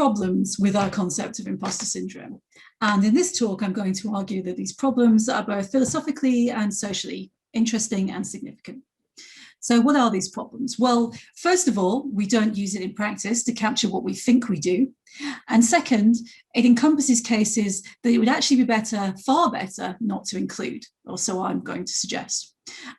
problems with our concept of imposter syndrome. And in this talk, I'm going to argue that these problems are both philosophically and socially interesting and significant. So what are these problems? Well, first of all, we don't use it in practice to capture what we think we do. And second, it encompasses cases that it would actually be better, far better, not to include, or so I'm going to suggest.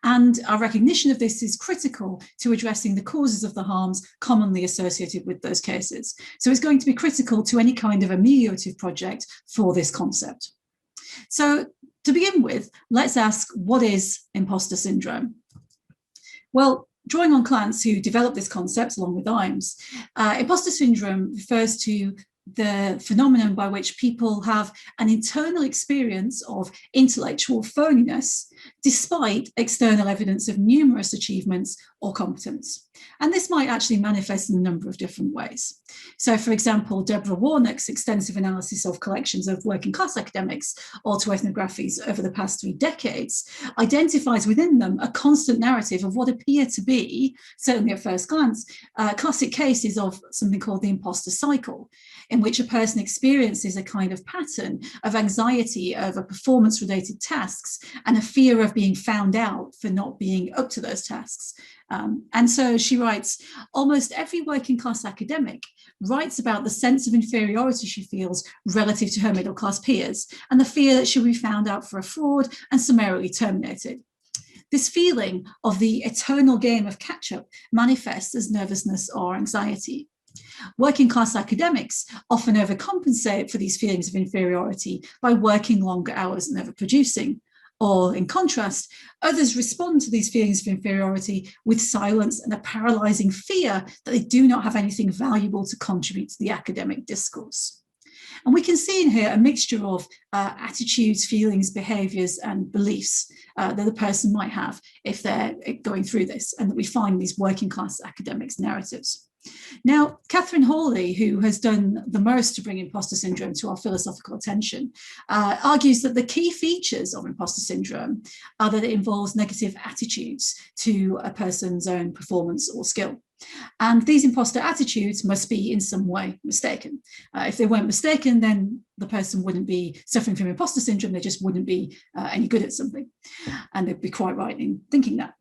And our recognition of this is critical to addressing the causes of the harms commonly associated with those cases. So it's going to be critical to any kind of ameliorative project for this concept. So to begin with, let's ask, what is imposter syndrome? Well, drawing on clients who developed this concept along with IAMS, imposter syndrome refers to the phenomenon by which people have an internal experience of intellectual phoniness despite external evidence of numerous achievements or competence. And this might actually manifest in a number of different ways. So, for example, Deborah Warnock's extensive analysis of collections of working class academics autoethnographies over the past 3 decades identifies within them a constant narrative of what appear to be, certainly at first glance, classic cases of something called the imposter cycle, in which a person experiences a kind of pattern of anxiety over performance-related tasks and a fear of being found out for not being up to those tasks. And so she writes, almost every working class academic writes about the sense of inferiority she feels relative to her middle class peers and the fear that she'll be found out for a fraud and summarily terminated. This feeling of the eternal game of catch-up manifests as nervousness or anxiety. Working class academics often overcompensate for these feelings of inferiority by working longer hours and overproducing. Or, in contrast, others respond to these feelings of inferiority with silence and a paralysing fear that they do not have anything valuable to contribute to the academic discourse. And we can see in here a mixture of attitudes, feelings, behaviours and beliefs that the person might have if they're going through this, and that we find these working class academics' narratives. Now, Katherine Hawley, who has done the most to bring imposter syndrome to our philosophical attention, argues that the key features of imposter syndrome are that it involves negative attitudes to a person's own performance or skill. And these imposter attitudes must be in some way mistaken. If they weren't mistaken, then the person wouldn't be suffering from imposter syndrome, they just wouldn't be any good at something. And they'd be quite right in thinking that.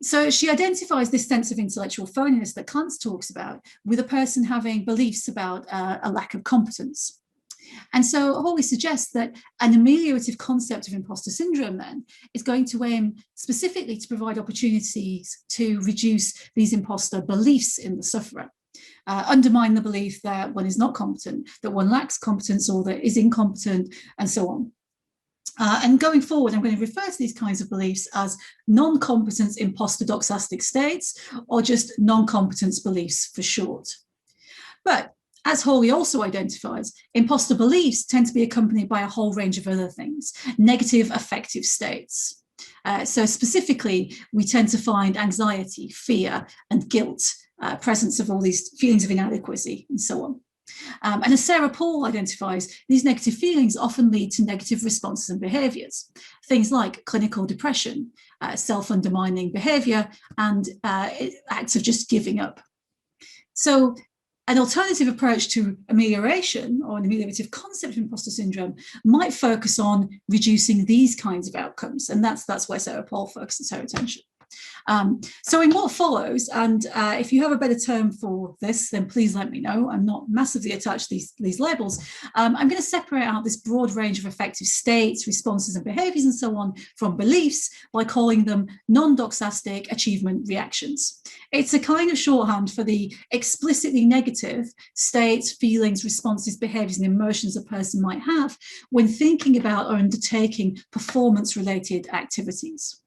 So she identifies this sense of intellectual phoniness that Kant talks about with a person having beliefs about a lack of competence. And so Hawley suggests that an ameliorative concept of imposter syndrome then is going to aim specifically to provide opportunities to reduce these imposter beliefs in the sufferer, undermine the belief that one is not competent, that one lacks competence or that is incompetent, and so on. And going forward, I'm going to refer to these kinds of beliefs as non-competence imposter doxastic states, or just non-competence beliefs for short. But as Hawley also identifies, imposter beliefs tend to be accompanied by a whole range of other things, negative affective states. So specifically, we tend to find anxiety, fear, and guilt, presence of all these feelings of inadequacy, and so on. And as Sarah Paul identifies, these negative feelings often lead to negative responses and behaviours, things like clinical depression, self-undermining behaviour, and acts of just giving up. So an alternative approach to amelioration, or an ameliorative concept of imposter syndrome, might focus on reducing these kinds of outcomes, and that's where Sarah Paul focuses her attention. So in what follows, and if you have a better term for this, then please let me know. I'm not massively attached to these labels. I'm going to separate out this broad range of affective states, responses and behaviours and so on from beliefs by calling them non-doxastic achievement reactions. It's a kind of shorthand for the explicitly negative states, feelings, responses, behaviours and emotions a person might have when thinking about or undertaking performance-related activities.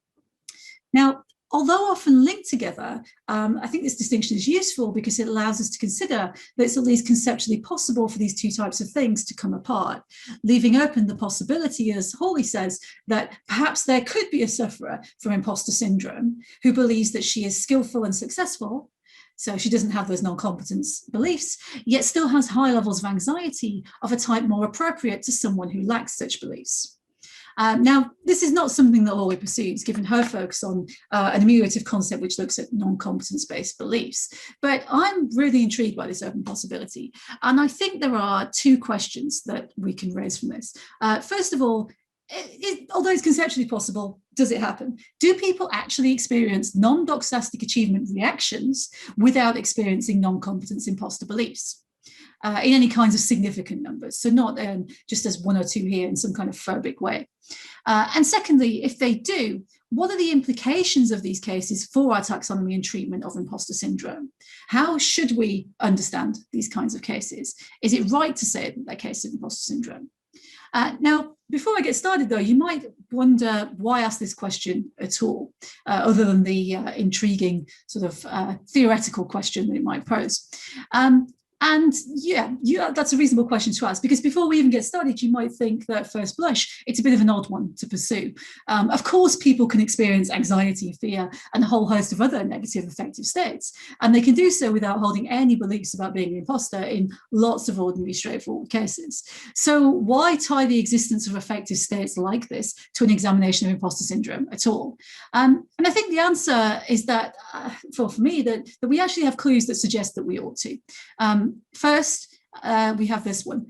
Now, although often linked together, I think this distinction is useful because it allows us to consider that it's at least conceptually possible for these two types of things to come apart, leaving open the possibility, as Hawley says, that perhaps there could be a sufferer from imposter syndrome who believes that she is skillful and successful, so she doesn't have those non-competence beliefs, yet still has high levels of anxiety of a type more appropriate to someone who lacks such beliefs. Now, this is not something that Hawley pursues, given her focus on an ameliorative concept which looks at non-competence-based beliefs. But I'm really intrigued by this open possibility. And I think there are two questions that we can raise from this. First of all, although it's conceptually possible, does it happen? Do people actually experience non-doxastic achievement reactions without experiencing non-competence imposter beliefs? In any kinds of significant numbers, so not just as one or two here in some kind of phobic way. And secondly, if they do, what are the implications of these cases for our taxonomy and treatment of imposter syndrome? How should we understand these kinds of cases? Is it right to say that they're cases of imposter syndrome? Now, before I get started, though, you might wonder why ask this question at all, other than the intriguing sort of theoretical question that it might pose. And yeah, that's a reasonable question to ask, because before we even get started, you might think that at first blush, it's a bit of an odd one to pursue. Of course, people can experience anxiety, fear, and a whole host of other negative affective states, and they can do so without holding any beliefs about being an imposter in lots of ordinary, straightforward cases. So why tie the existence of affective states like this to an examination of imposter syndrome at all? And I think the answer is that, for me, that we actually have clues that suggest that we ought to. First, we have this one.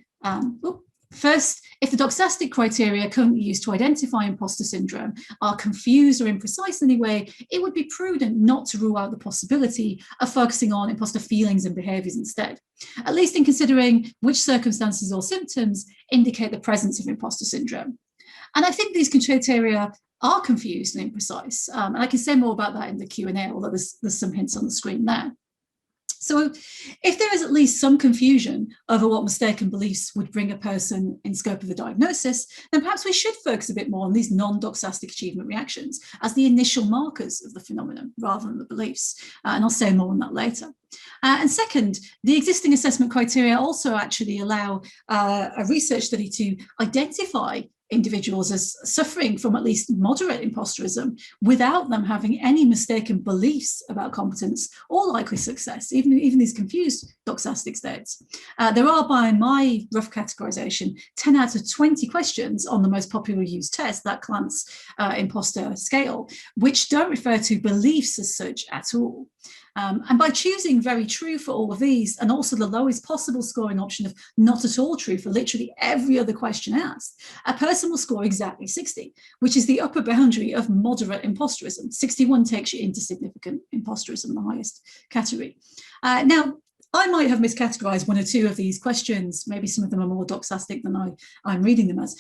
First, if the doxastic criteria currently used to identify imposter syndrome are confused or imprecise in any way, it would be prudent not to rule out the possibility of focusing on imposter feelings and behaviours instead, at least in considering which circumstances or symptoms indicate the presence of imposter syndrome. And I think these criteria are confused and imprecise, and I can say more about that in the Q&A, although there's some hints on the screen there. So if there is at least some confusion over what mistaken beliefs would bring a person in scope of a diagnosis, then perhaps we should focus a bit more on these non-doxastic achievement reactions as the initial markers of the phenomenon rather than the beliefs. And I'll say more on that later. And second, the existing assessment criteria also actually allow a research study to identify individuals as suffering from at least moderate imposterism without them having any mistaken beliefs about competence or likely success, even these confused doxastic states. There are, by my rough categorization, 10 out of 20 questions on the most popular used test, that Clance imposter scale, which don't refer to beliefs as such at all. And by choosing very true for all of these, and also the lowest possible scoring option of not at all true for literally every other question asked, a person will score exactly 60, which is the upper boundary of moderate imposterism. 61 takes you into significant imposterism, the highest category. Now, I might have miscategorized one or two of these questions. Maybe some of them are more doxastic than I'm reading them as,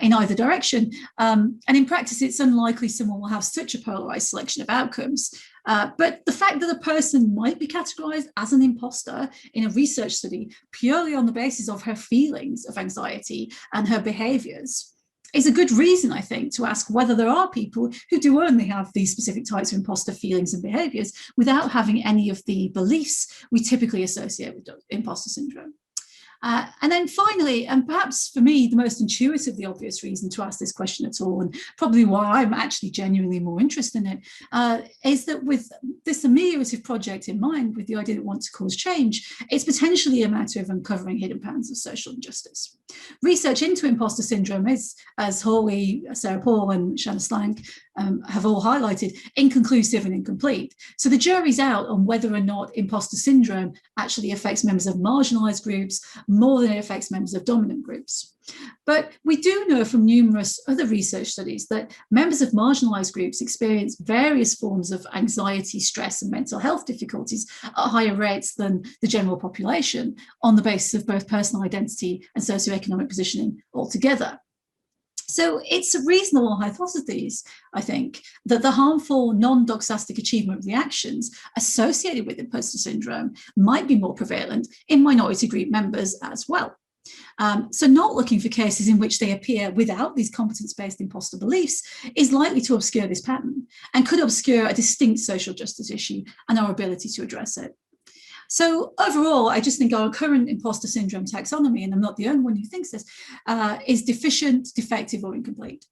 in either direction. And in practice, it's unlikely someone will have such a polarized selection of outcomes. But the fact that a person might be categorized as an imposter in a research study purely on the basis of her feelings of anxiety and her behaviors is a good reason, I think, to ask whether there are people who do only have these specific types of imposter feelings and behaviors without having any of the beliefs we typically associate with imposter syndrome. And then finally, and perhaps for me, the most intuitively obvious reason to ask this question at all, and probably why I'm actually genuinely more interested in it, is that with this ameliorative project in mind, with the idea that we want to cause change, it's potentially a matter of uncovering hidden patterns of social injustice. Research into imposter syndrome is, as Hawley, Sarah Paul and Shanna Slank have all highlighted, inconclusive and incomplete. So the jury's out on whether or not imposter syndrome actually affects members of marginalised groups more than it affects members of dominant groups. But we do know from numerous other research studies that members of marginalised groups experience various forms of anxiety, stress, and mental health difficulties at higher rates than the general population on the basis of both personal identity and socioeconomic positioning altogether. So it's a reasonable hypothesis, I think, that the harmful non-doxastic achievement reactions associated with imposter syndrome might be more prevalent in minority group members as well. So not looking for cases in which they appear without these competence-based imposter beliefs is likely to obscure this pattern and could obscure a distinct social justice issue and our ability to address it. So overall, I just think our current imposter syndrome taxonomy, and I'm not the only one who thinks this, is deficient, defective, or incomplete.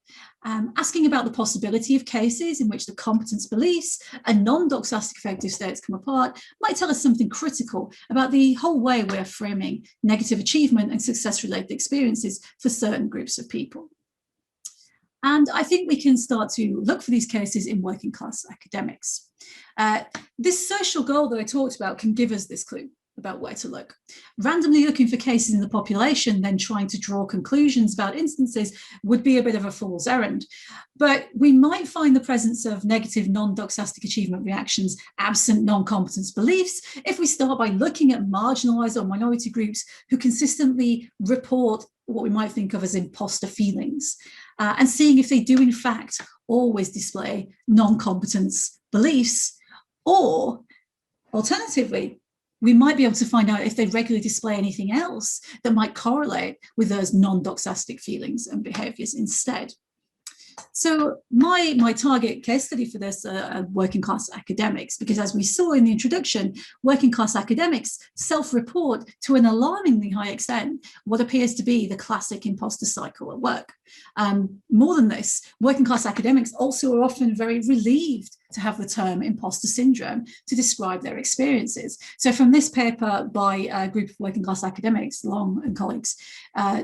Asking about the possibility of cases in which the competence beliefs and non-doxastic affective states come apart might tell us something critical about the whole way we're framing negative achievement and success-related experiences for certain groups of people. And I think we can start to look for these cases in working class academics. This social goal that I talked about can give us this clue about where to look. Randomly looking for cases in the population, then trying to draw conclusions about instances would be a bit of a fool's errand. But we might find the presence of negative non-doxastic achievement reactions absent non-competence beliefs if we start by looking at marginalized or minority groups who consistently report what we might think of as imposter feelings, and seeing if they do in fact always display non-competence beliefs, or alternatively, we might be able to find out if they regularly display anything else that might correlate with those non-doxastic feelings and behaviours instead. So my target case study for this are working class academics, because as we saw in the introduction, working class academics self-report to an alarmingly high extent what appears to be the classic imposter cycle at work. More than this, working class academics also are often very relieved to have the term imposter syndrome to describe their experiences. So from this paper by a group of working class academics, Long and colleagues,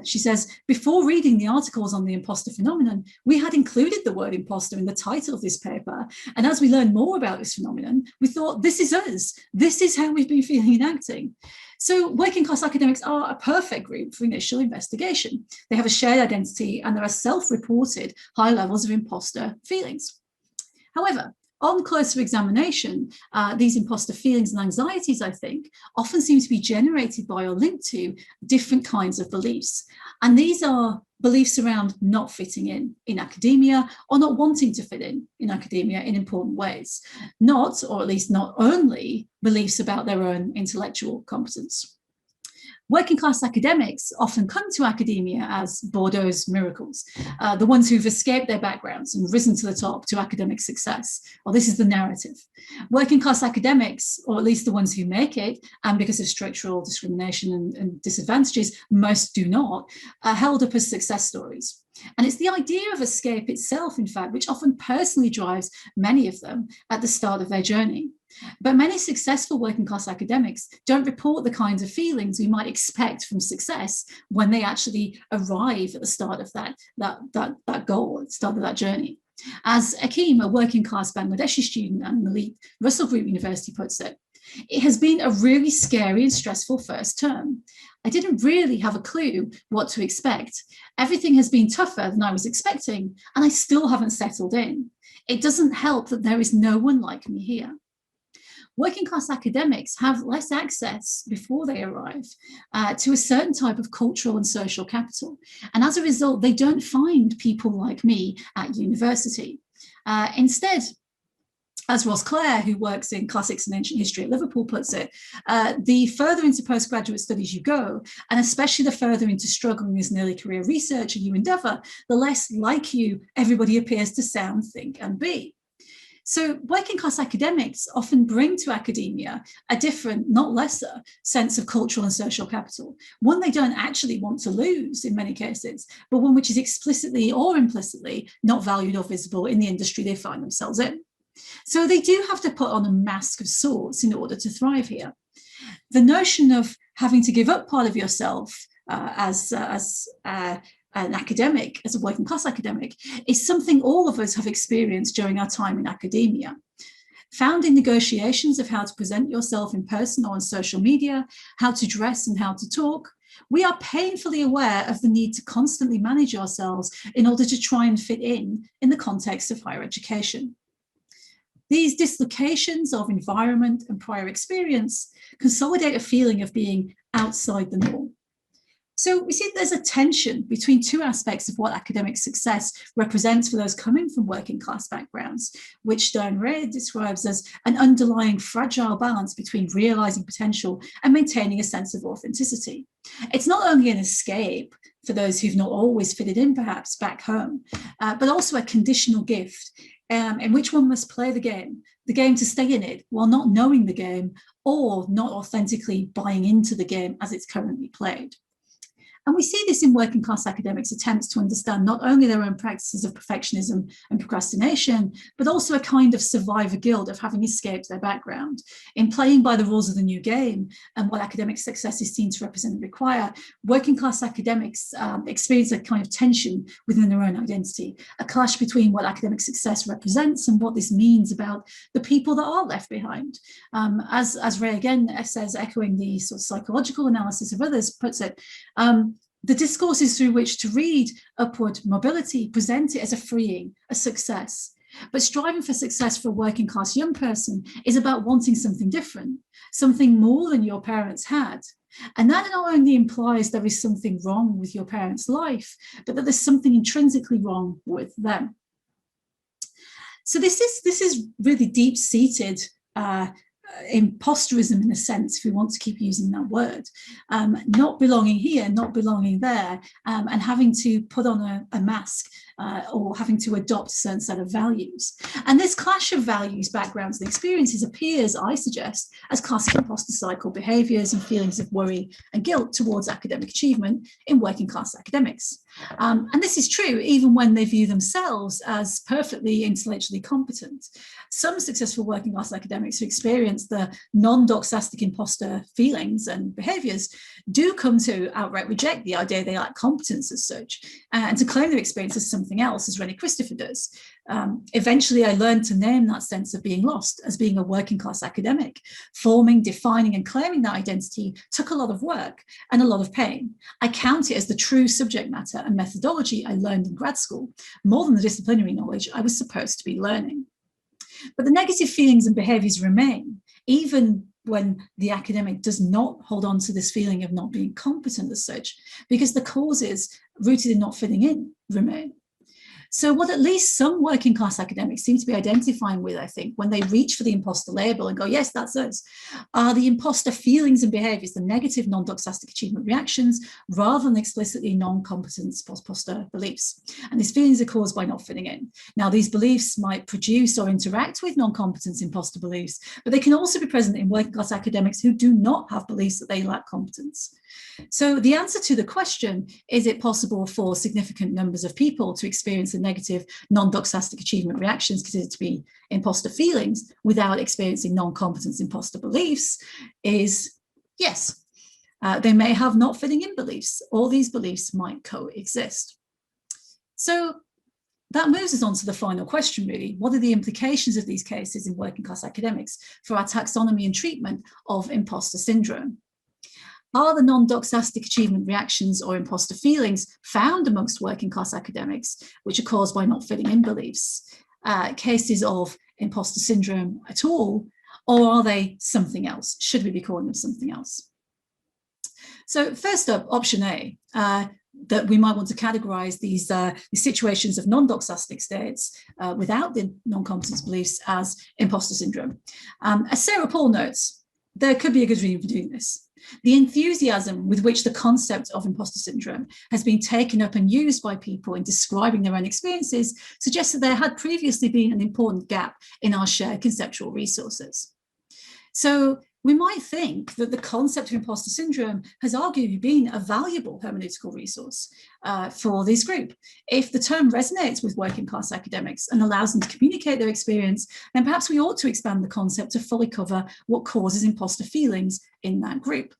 she says, before reading the articles on the imposter phenomenon, we had included the word imposter in the title of this paper. And as we learned more about this phenomenon, we thought, this is us. This is how we've been feeling and acting. So working class academics are a perfect group for initial investigation. They have a shared identity and there are self-reported high levels of imposter feelings. However, on closer examination, these imposter feelings and anxieties, I think, often seem to be generated by or linked to different kinds of beliefs. And these are beliefs around not fitting in academia, or not wanting to fit in academia in important ways. Not, or at least not only, beliefs about their own intellectual competence. Working class academics often come to academia as Bordeaux's miracles, the ones who've escaped their backgrounds and risen to the top to academic success. Well, this is the narrative. Working class academics, or at least the ones who make it, and because of structural discrimination and disadvantages, most do not, are held up as success stories. And it's the idea of escape itself, in fact, which often personally drives many of them at the start of their journey. But many successful working class academics don't report the kinds of feelings we might expect from success when they actually arrive at the start of that goal, at the start of that journey. As Akeem, a working class Bangladeshi student at an elite Russell Group University, puts it, it has been a really scary and stressful first term. I didn't really have a clue what to expect. Everything has been tougher than I was expecting, and I still haven't settled in. It doesn't help that there is no one like me here. Working class academics have less access before they arrive to a certain type of cultural and social capital. And as a result, they don't find people like me at university. Instead, as Ross Clare, who works in classics and ancient history at Liverpool, puts it, the further into postgraduate studies you go, and especially the further into struggling as an early career researcher you endeavour, the less like you everybody appears to sound, think and be. So working class academics often bring to academia a different, not lesser, sense of cultural and social capital, one they don't actually want to lose in many cases, but one which is explicitly or implicitly not valued or visible in the industry they find themselves in. So they do have to put on a mask of sorts in order to thrive here. The notion of having to give up part of yourself as an academic, as a working class academic, is something all of us have experienced during our time in academia. Found in negotiations of how to present yourself in person or on social media, how to dress and how to talk, we are painfully aware of the need to constantly manage ourselves in order to try and fit in the context of higher education. These dislocations of environment and prior experience consolidate a feeling of being outside the norm. So we see that there's a tension between two aspects of what academic success represents for those coming from working class backgrounds, which Stern Ray describes as an underlying fragile balance between realizing potential and maintaining a sense of authenticity. It's not only an escape for those who've not always fitted in, perhaps, back home, but also a conditional gift in which one must play the game to stay in it while not knowing the game or not authentically buying into the game as it's currently played. And we see this in working class academics' attempts to understand not only their own practices of perfectionism and procrastination, but also a kind of survivor guilt of having escaped their background. In playing by the rules of the new game and what academic success is seen to represent and require, working class academics experience a kind of tension within their own identity, a clash between what academic success represents and what this means about the people that are left behind. As Ray again says, echoing the sort of psychological analysis of others, puts it, the discourses through which to read upward mobility present it as a freeing, a success. But striving for success for a working class young person is about wanting something different, something more than your parents had. And that not only implies there is something wrong with your parents' life, but that there's something intrinsically wrong with them. So this is really deep-seated imposterism, in a sense, if we want to keep using that word, not belonging here, not belonging there, and having to put on a mask or having to adopt a certain set of values. And this clash of values, backgrounds, and experiences appears, I suggest, as classic imposter cycle behaviours and feelings of worry and guilt towards academic achievement in working class academics. And this is true even when they view themselves as perfectly intellectually competent. Some successful working class academics who experience the non-doxastic imposter feelings and behaviours do come to outright reject the idea they lack competence as such, and to claim their experience as something else, as Rennie Christopher does. Eventually, I learned to name that sense of being lost as being a working class academic. Forming, defining, and claiming that identity took a lot of work and a lot of pain. I count it as the true subject matter and methodology I learned in grad school, more than the disciplinary knowledge I was supposed to be learning. But the negative feelings and behaviours remain, even when the academic does not hold on to this feeling of not being competent as such, because the causes rooted in not fitting in remain. So what at least some working class academics seem to be identifying with, I think, when they reach for the imposter label and go, yes, that's us, are the imposter feelings and behaviours, the negative non-doxastic achievement reactions, rather than explicitly non-competence imposter beliefs. And these feelings are caused by not fitting in. Now, these beliefs might produce or interact with non-competence imposter beliefs, but they can also be present in working class academics who do not have beliefs that they lack competence. So the answer to the question, is it possible for significant numbers of people to experience the negative non-doxastic achievement reactions considered to be imposter feelings without experiencing non-competence imposter beliefs, is yes. They may have not fitting in beliefs, or these beliefs might coexist. So that moves us on to the final question, really. What are the implications of these cases in working class academics for our taxonomy and treatment of imposter syndrome? Are the non-doxastic achievement reactions or imposter feelings found amongst working class academics, which are caused by not fitting in beliefs, cases of imposter syndrome at all, or are they something else? Should we be calling them something else? So first up, option A, that we might want to categorize these situations of non-doxastic states without the non-competence beliefs as imposter syndrome. As Sarah Paul notes, there could be a good reason for doing this. The enthusiasm with which the concept of imposter syndrome has been taken up and used by people in describing their own experiences suggests that there had previously been an important gap in our shared conceptual resources. So we might think that the concept of imposter syndrome has arguably been a valuable hermeneutical resource for this group. If the term resonates with working class academics and allows them to communicate their experience, then perhaps we ought to expand the concept to fully cover what causes imposter feelings in that group.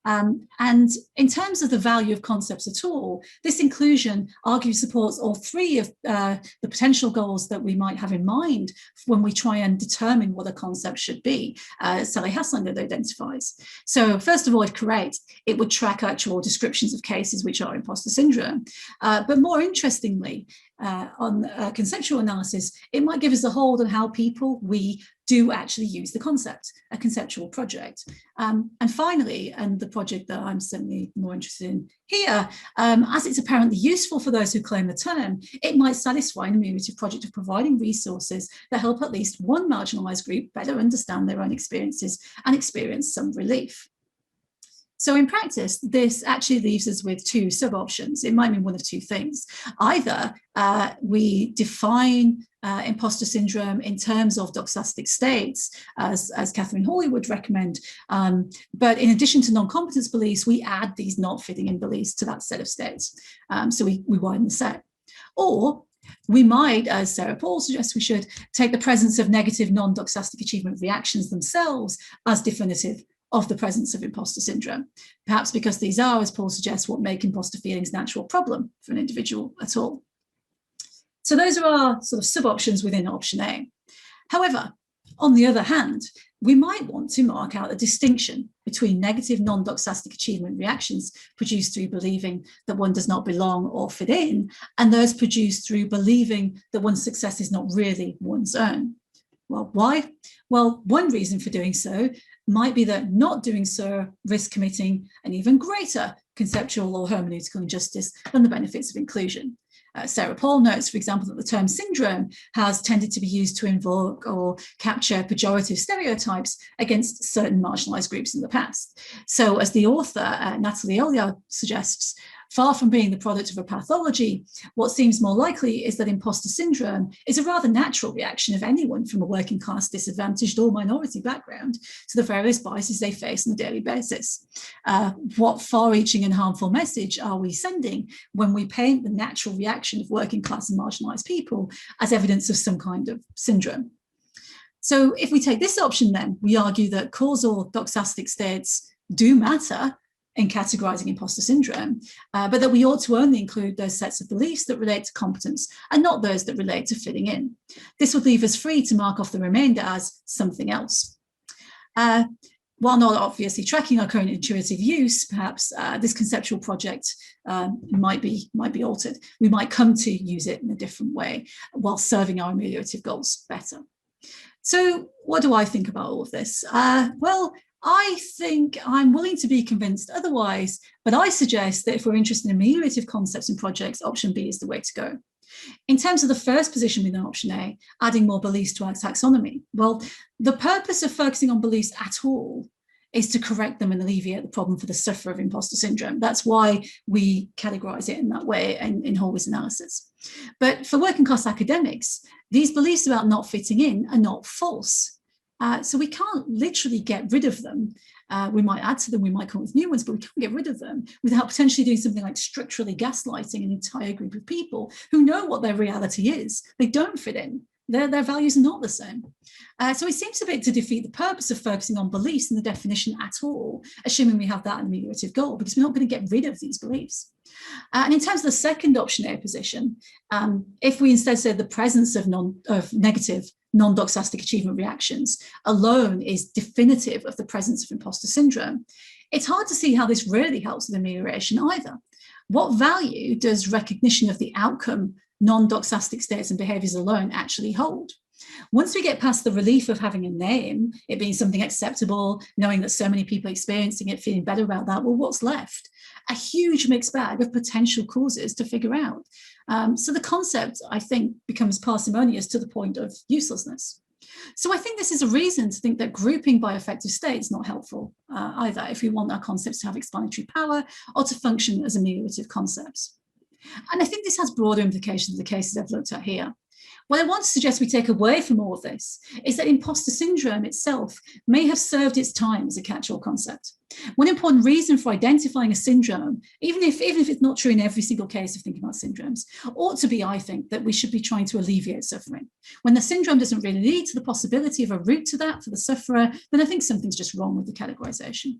And in terms of the value of concepts at all, this inclusion arguably supports all three of the potential goals that we might have in mind when we try and determine what a concept should be, Sally Haslanger identifies. So first of all, if correct, it would track actual descriptions of cases which are imposter syndrome. But more interestingly, on conceptual analysis, it might give us a hold on how we do actually use the concept, a conceptual project. And finally, and the project that I'm certainly more interested in here, as it's apparently useful for those who claim the term, it might satisfy an ameliorative project of providing resources that help at least one marginalised group better understand their own experiences and experience some relief. So in practice, this actually leaves us with two sub-options. It might mean one of two things. Either we define imposter syndrome in terms of doxastic states, as Katherine Hawley would recommend. But in addition to non-competence beliefs, we add these not fitting in beliefs to that set of states. So we widen the set. Or we might, as Sarah Paul suggests we should, take the presence of negative non-doxastic achievement reactions themselves as definitive of the presence of imposter syndrome, perhaps because these are, as Paul suggests, what make imposter feelings a natural problem for an individual at all. So those are our sort of sub-options within option A. However, on the other hand, we might want to mark out a distinction between negative non-doxastic achievement reactions produced through believing that one does not belong or fit in, and those produced through believing that one's success is not really one's own. Well, why? Well, one reason for doing so might be that not doing so risks committing an even greater conceptual or hermeneutical injustice than the benefits of inclusion. Sarah Paul notes, for example, that the term syndrome has tended to be used to invoke or capture pejorative stereotypes against certain marginalized groups in the past. So as the author, Natalie Elliott, suggests, far from being the product of a pathology, what seems more likely is that imposter syndrome is a rather natural reaction of anyone from a working class, disadvantaged or minority background to the various biases they face on a daily basis. What far-reaching and harmful message are we sending when we paint the natural reaction of working class and marginalized people as evidence of some kind of syndrome? So if we take this option, then we argue that causal doxastic states do matter in categorizing imposter syndrome, but that we ought to only include those sets of beliefs that relate to competence and not those that relate to fitting in. This would leave us free to mark off the remainder as something else. While not obviously tracking our current intuitive use, perhaps this conceptual project might be altered. We might come to use it in a different way while serving our ameliorative goals better. So what do I think about all of this? Well, I think I'm willing to be convinced otherwise, but I suggest that if we're interested in ameliorative concepts and projects, option B is the way to go. In terms of the first position within option A, adding more beliefs to our taxonomy, well, the purpose of focusing on beliefs at all is to correct them and alleviate the problem for the sufferer of imposter syndrome. That's why we categorize it in that way in Hawley's analysis. But for working class academics, these beliefs about not fitting in are not false. So we can't literally get rid of them. We might add to them, we might come up with new ones, but we can't get rid of them without potentially doing something like structurally gaslighting an entire group of people who know what their reality is. They don't fit in. Their values are not the same. So it seems a bit to defeat the purpose of focusing on beliefs in the definition at all, assuming we have that ameliorative goal, because we're not going to get rid of these beliefs. And in terms of the second option A position, if we instead say the presence of negative non-doxastic achievement reactions alone is definitive of the presence of imposter syndrome, it's hard to see how this really helps with amelioration either. What value does recognition of the outcome non-doxastic states and behaviors alone actually hold? Once we get past the relief of having a name, it being something acceptable, knowing that so many people are experiencing it, feeling better about that, well, what's left? A huge mixed bag of potential causes to figure out. So the concept, I think, becomes parsimonious to the point of uselessness. So I think this is a reason to think that grouping by affective state is not helpful either, if we want our concepts to have explanatory power or to function as ameliorative concepts. And I think this has broader implications in the cases I've looked at here. What I want to suggest we take away from all of this is that imposter syndrome itself may have served its time as a catch-all concept. One important reason for identifying a syndrome, even if it's not true in every single case of thinking about syndromes, ought to be, I think, that we should be trying to alleviate suffering. When the syndrome doesn't really lead to the possibility of a route to that for the sufferer, then I think something's just wrong with the categorization.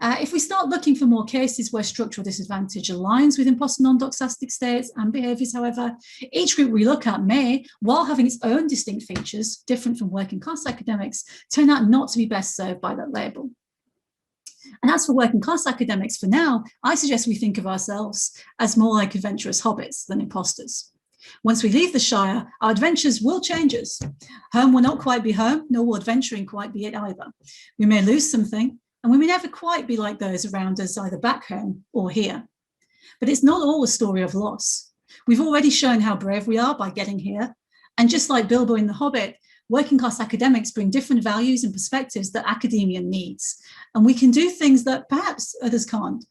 If we start looking for more cases where structural disadvantage aligns with imposter non-doxastic states and behaviours, however, each group we look at may, while having its own distinct features, different from working class academics, turn out not to be best served by that label. And as for working class academics, for now, I suggest we think of ourselves as more like adventurous hobbits than imposters. Once we leave the Shire, our adventures will change us. Home will not quite be home, nor will adventuring quite be it either. We may lose something, and we may never quite be like those around us, either back home or here. But it's not all a story of loss. We've already shown how brave we are by getting here. And just like Bilbo in The Hobbit, working class academics bring different values and perspectives that academia needs. And we can do things that perhaps others can't.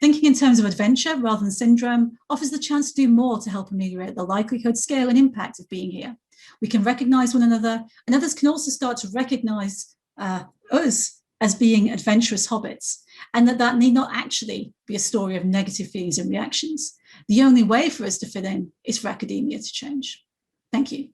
Thinking in terms of adventure rather than syndrome offers the chance to do more to help ameliorate the likelihood, scale, and impact of being here. We can recognize one another, and others can also start to recognize us as being adventurous hobbits, and that need not actually be a story of negative feelings and reactions. The only way for us to fit in is for academia to change. Thank you.